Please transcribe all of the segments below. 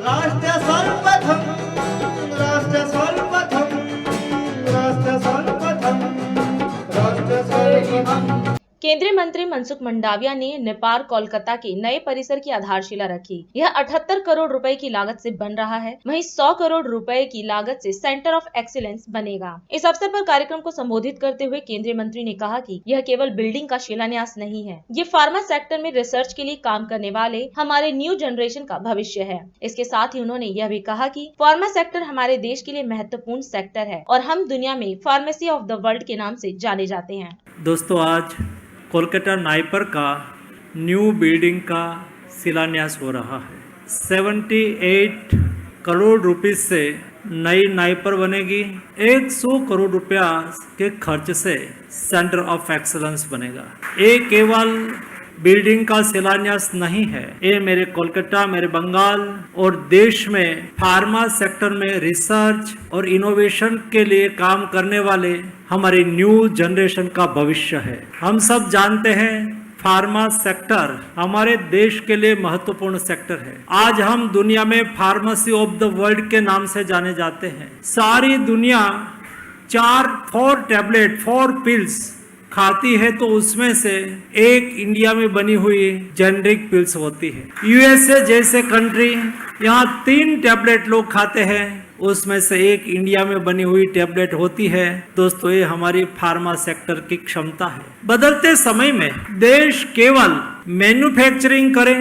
राष्ट्र सर्वप्रथम राष्ट्र सर्वप्रथम राष्ट्र सर्वप्रथम राष्ट्र सर्वप्रथम। केंद्रीय मंत्री मनसुख मंडाविया ने नेपाल कोलकाता के नए परिसर की आधारशिला रखी। यह 78 करोड़ रुपए की लागत से बन रहा है। वहीं 100 करोड़ रुपए की लागत से सेंटर ऑफ एक्सीलेंस बनेगा। इस अवसर पर कार्यक्रम को संबोधित करते हुए केंद्रीय मंत्री ने कहा कि यह केवल बिल्डिंग का शिलान्यास नहीं है, ये फार्मा सेक्टर में रिसर्च के लिए काम करने वाले हमारे न्यू जनरेशन का भविष्य है। इसके साथ ही उन्होंने यह भी कहा कि फार्मा सेक्टर हमारे देश के लिए महत्वपूर्ण सेक्टर है और हम दुनिया में फार्मेसी ऑफ द वर्ल्ड के नाम से जाने जाते हैं। दोस्तों, आज कोलकाता नाइपर का न्यू बिल्डिंग का शिलान्यास हो रहा है। 78 करोड़ रुपए से नई नाइपर बनेगी। 100 करोड़ रुपया के खर्च से सेंटर ऑफ एक्सीलेंस बनेगा। ये केवल बिल्डिंग का शिलान्यास नहीं है, ये मेरे कोलकाता, मेरे बंगाल और देश में फार्मा सेक्टर में रिसर्च और इनोवेशन के लिए काम करने वाले हमारे न्यू जनरेशन का भविष्य है। हम सब जानते हैं फार्मा सेक्टर हमारे देश के लिए महत्वपूर्ण सेक्टर है। आज हम दुनिया में फार्मेसी ऑफ द वर्ल्ड के नाम से जाने जाते हैं। सारी दुनिया 4 टैबलेट 4 पिल्स खाती है तो उसमें से एक इंडिया में बनी हुई जेनरिक पिल्स होती है। यूएसए जैसे कंट्री यहाँ 3 टैबलेट लोग खाते हैं, उसमें से एक इंडिया में बनी हुई टैबलेट होती है। दोस्तों, ये हमारी फार्मा सेक्टर की क्षमता है। बदलते समय में देश केवल मैन्युफैक्चरिंग करे,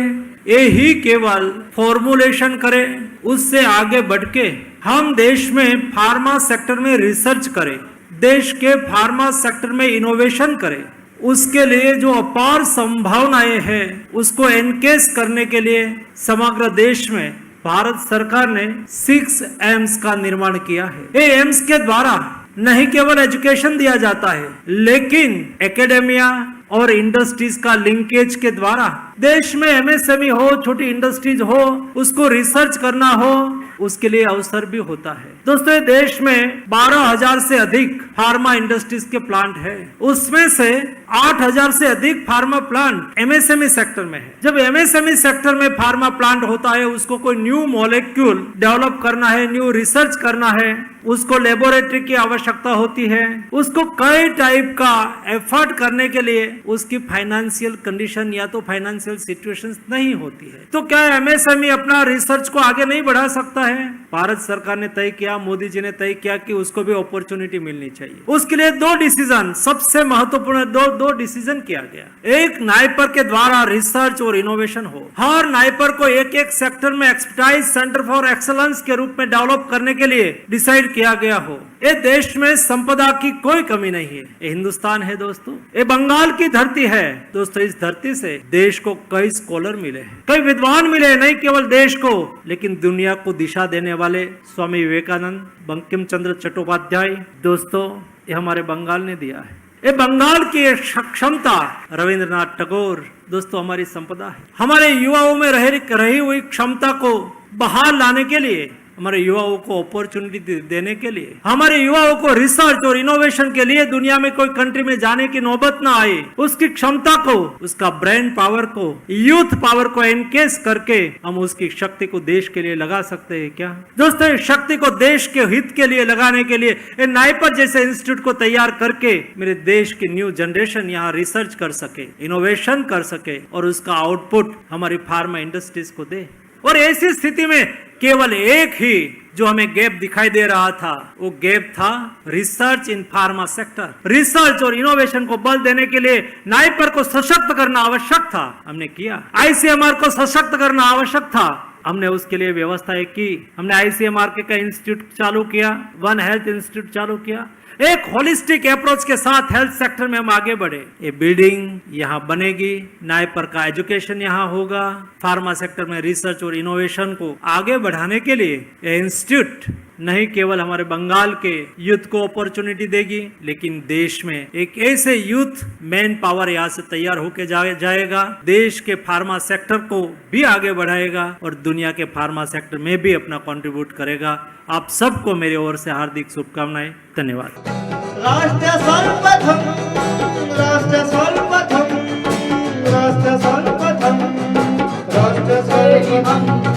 ये ही केवल फॉर्मुलेशन करे, उससे आगे बढ़ के हम देश में फार्मा सेक्टर में रिसर्च करें, देश के फार्मा सेक्टर में इनोवेशन करें। उसके लिए जो अपार संभावनाएं हैं उसको एनकेस करने के लिए समग्र देश में भारत सरकार ने 6 एम्स का निर्माण किया है। ये एम्स के द्वारा नहीं केवल एजुकेशन दिया जाता है, लेकिन एकेडेमिया और इंडस्ट्रीज का लिंकेज के द्वारा देश में एमएसएमई हो, छोटी इंडस्ट्रीज हो, उसको रिसर्च करना हो, उसके लिए अवसर भी होता है। दोस्तों, ये देश में 12,000 से अधिक फार्मा इंडस्ट्रीज के प्लांट है। उसमें से 8,000 से अधिक फार्मा प्लांट एमएसएमई सेक्टर में है। जब एमएसएमई सेक्टर में फार्मा प्लांट होता है, उसको कोई न्यू मॉलिक्यूल डेवलप करना है, न्यू रिसर्च करना है, उसको लेबोरेटरी की आवश्यकता होती है, उसको कई टाइप का एफर्ट करने के लिए उसकी फाइनेंशियल कंडीशन या तो फाइनेंशियल सिचुएशंस नहीं होती है। तो क्या एमएसएमई अपना रिसर्च को आगे नहीं बढ़ा सकता है? भारत सरकार ने तय किया, मोदी जी ने तय किया कि उसको भी अपॉर्चुनिटी मिलनी चाहिए। उसके लिए 2 डिसीजन, सबसे महत्वपूर्ण दो डिसीजन किया गया। एक, नाइपर के द्वारा रिसर्च और इनोवेशन हो। हर नाइपर को एक सेक्टर में एक्सपर्टाइज सेंटर फॉर एक्सीलेंस के रूप में डेवलप करने के लिए डिसाइड किया गया हो। ये देश में संपदा की कोई कमी नहीं है। ये हिंदुस्तान है दोस्तों, ये बंगाल की धरती है। दोस्तों, इस धरती से देश को कई स्कॉलर मिले हैं, कई विद्वान मिले, नहीं केवल देश को लेकिन दुनिया को दिशा देने वाले स्वामी विवेकानंद, बंकिम चंद्र चट्टोपाध्याय। दोस्तों, ये हमारे बंगाल ने दिया है। ये बंगाल की क्षमता रविंद्रनाथ टैगोर दोस्तों हमारी संपदा है। हमारे युवाओं में रही हुई क्षमता को बाहर लाने के लिए, हमारे युवाओं को अपॉर्चुनिटी देने के लिए, हमारे युवाओं को रिसर्च और इनोवेशन के लिए दुनिया में कोई कंट्री में जाने की नौबत ना आए, उसकी क्षमता को, उसका ब्रेन पावर को, यूथ पावर को एनकेस करके हम उसकी शक्ति को देश के लिए लगा सकते हैं क्या? दोस्तों, इस शक्ति को देश के हित के लिए लगाने के लिए नाइपर जैसे इंस्टीट्यूट को तैयार करके मेरे देश की न्यू जनरेशन यहाँ रिसर्च कर सके, इनोवेशन कर सके और उसका आउटपुट हमारी फार्मा इंडस्ट्रीज को दे। और ऐसी स्थिति में केवल एक ही जो हमें गैप दिखाई दे रहा था, वो गैप था रिसर्च इन फार्मा सेक्टर। रिसर्च और इनोवेशन को बल देने के लिए नाइपर को सशक्त करना आवश्यक था, हमने किया। आईसीएमआर को सशक्त करना आवश्यक था, हमने उसके लिए व्यवस्थाएं की। हमने आईसीएमआर का इंस्टीट्यूट चालू किया, वन हेल्थ इंस्टीट्यूट चालू किया। एक होलिस्टिक अप्रोच के साथ हेल्थ सेक्टर में हम आगे बढ़े। ये बिल्डिंग यहाँ बनेगी, नाइपर का एजुकेशन यहाँ होगा। फार्मा सेक्टर में रिसर्च और इनोवेशन को आगे बढ़ाने के लिए ये इंस्टीट्यूट नहीं केवल हमारे बंगाल के यूथ को अपॉर्चुनिटी देगी, लेकिन देश में एक ऐसे यूथ मैन पावर यहाँ से तैयार होके जाएगा, देश के फार्मा सेक्टर को भी आगे बढ़ाएगा और दुनिया के फार्मा सेक्टर में भी अपना कंट्रीब्यूट करेगा। आप सबको मेरी ओर से हार्दिक शुभकामनाएं। धन्यवाद। राष्ट्र सर्वप्रथम राष्ट्र सर्वप्रथम राष्ट्र सर्वप्रथम राष्ट्र सर्वप्रथम।